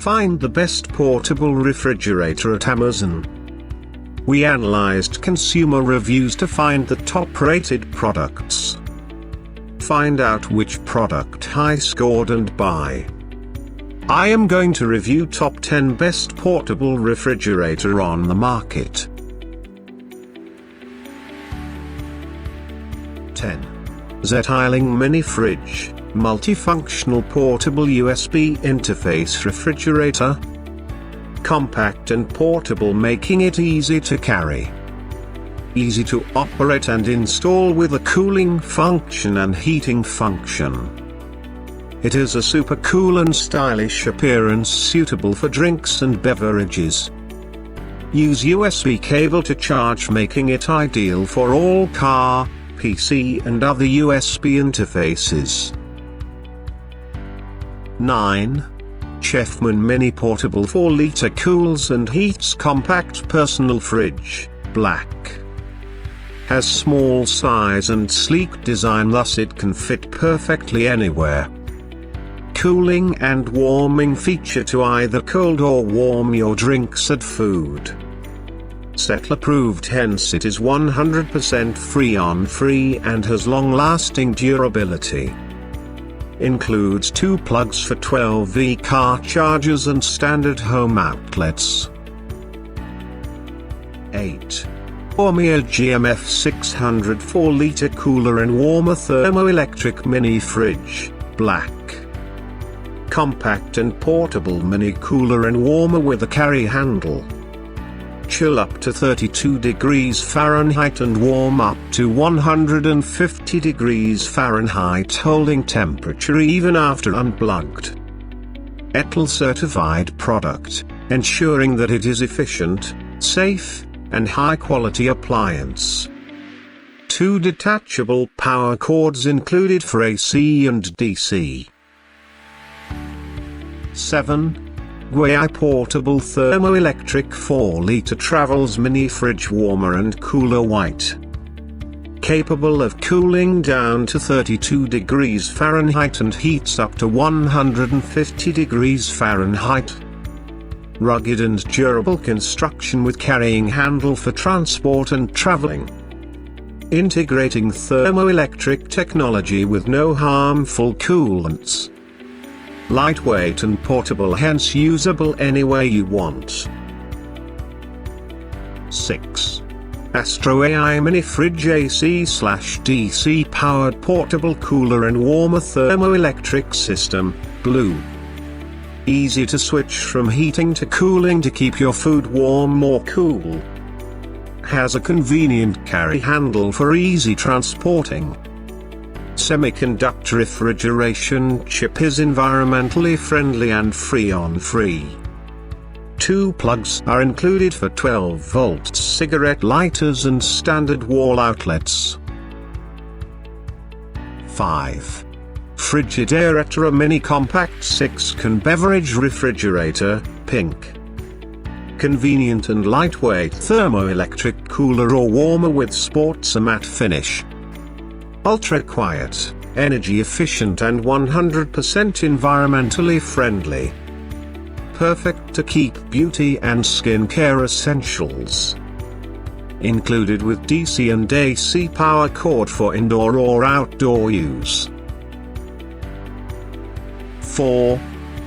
Find the best portable refrigerator at Amazon. We analyzed consumer reviews to find the top-rated products. Find out which product high scored and buy. I am going to review top 10 best portable refrigerator on the market. 10. Zetiling Mini Fridge, Multifunctional Portable USB Interface Refrigerator. Compact and portable, making it easy to carry. Easy to operate and install with a cooling function and heating function. It is a super cool and stylish appearance suitable for drinks and beverages. Use USB cable to charge, making it ideal for all car, PC and other USB interfaces. 9. Chefman Mini Portable 4-liter Cools and Heats Compact Personal Fridge, Black. Has small size and sleek design, thus it can fit perfectly anywhere. Cooling and warming feature to either cold or warm your drinks and food. Settle approved, hence it is 100% Freon-free and has long-lasting durability. Includes 2 plugs for 12V car chargers and standard home outlets. 8. Gourmia GMF 600 4-liter Cooler and Warmer Thermoelectric Mini Fridge, Black. Compact and portable mini cooler and warmer with a carry handle. Chill up to 32 degrees Fahrenheit and warm up to 150 degrees Fahrenheit, holding temperature even after unplugged. ETL certified product, ensuring that it is efficient, safe, and high-quality appliance. 2 detachable power cords included for AC and DC. 7. Guay Portable Thermoelectric 4-liter Travels Mini Fridge Warmer and Cooler White. Capable of cooling down to 32 degrees Fahrenheit and heats up to 150 degrees Fahrenheit. Rugged and durable construction with carrying handle for transport and traveling. Integrating thermoelectric technology with no harmful coolants. Lightweight and portable, hence usable anywhere you want. 6. AstroAI Mini Fridge AC/DC Powered Portable Cooler and Warmer Thermoelectric System, Blue. Easy to switch from heating to cooling to keep your food warm or cool. Has a convenient carry handle for easy transporting. Semiconductor refrigeration chip is environmentally friendly and Freon-free. 2 plugs are included for 12-volt cigarette lighters and standard wall outlets. 5. Frigidaire Etra Mini Compact 6-can Beverage Refrigerator, Pink. Convenient and lightweight thermoelectric cooler or warmer with sports matte finish. Ultra quiet, energy efficient and 100% environmentally friendly. Perfect to keep beauty and skincare essentials. Included with DC and AC power cord for indoor or outdoor use. 4.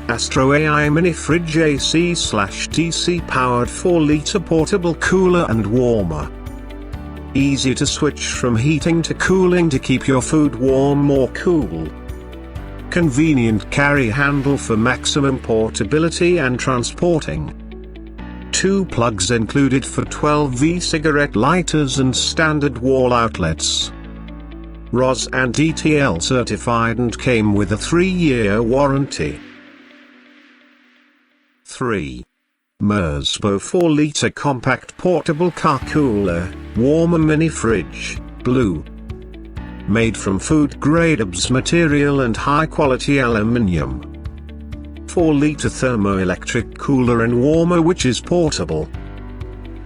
AstroAI Mini Fridge AC/DC Powered 4-liter Portable Cooler and Warmer. Easy to switch from heating to cooling to keep your food warm or cool. Convenient carry handle for maximum portability and transporting. 2 plugs included for 12V cigarette lighters and standard wall outlets. RoHS and ETL certified and came with a 3-year warranty. 3. Mirzebo 4-liter Compact Portable Car Cooler, Warmer Mini Fridge, Blue. Made from food-grade ABS material and high-quality aluminium. 4-liter thermoelectric cooler and warmer which is portable.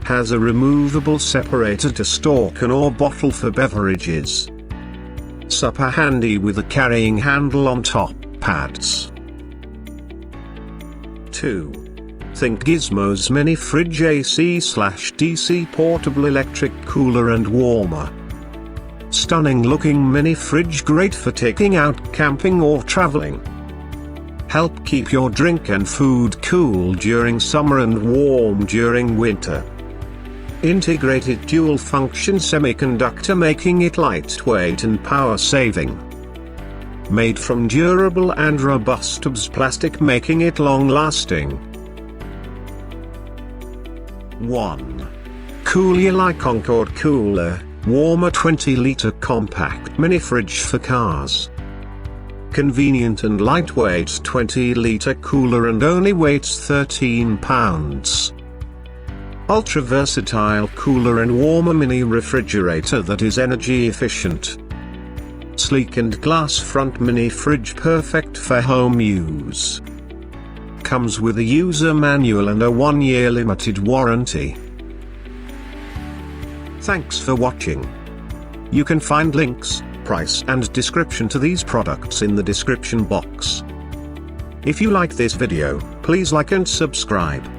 Has a removable separator to store can or bottle for beverages. Super handy with a carrying handle on top, pads. 2. Think Gizmos mini fridge AC/DC portable electric cooler and warmer. Stunning looking mini fridge, great for taking out camping or traveling. Help keep your drink and food cool during summer and warm during winter. Integrated dual function semiconductor, making it lightweight and power saving. Made from durable and robust plastic, making it long lasting. 1. Cooluli Concord Cooler, warmer 20-liter compact mini fridge for cars. Convenient and lightweight 20-liter cooler and only weighs 13 pounds. Ultra versatile cooler and warmer mini refrigerator that is energy efficient. Sleek and glass front mini fridge, perfect for home use. Comes with a user manual and a 1-year limited warranty. Thanks for watching. You can find links, price and description to these products in the description box. If you like this video, please like and subscribe.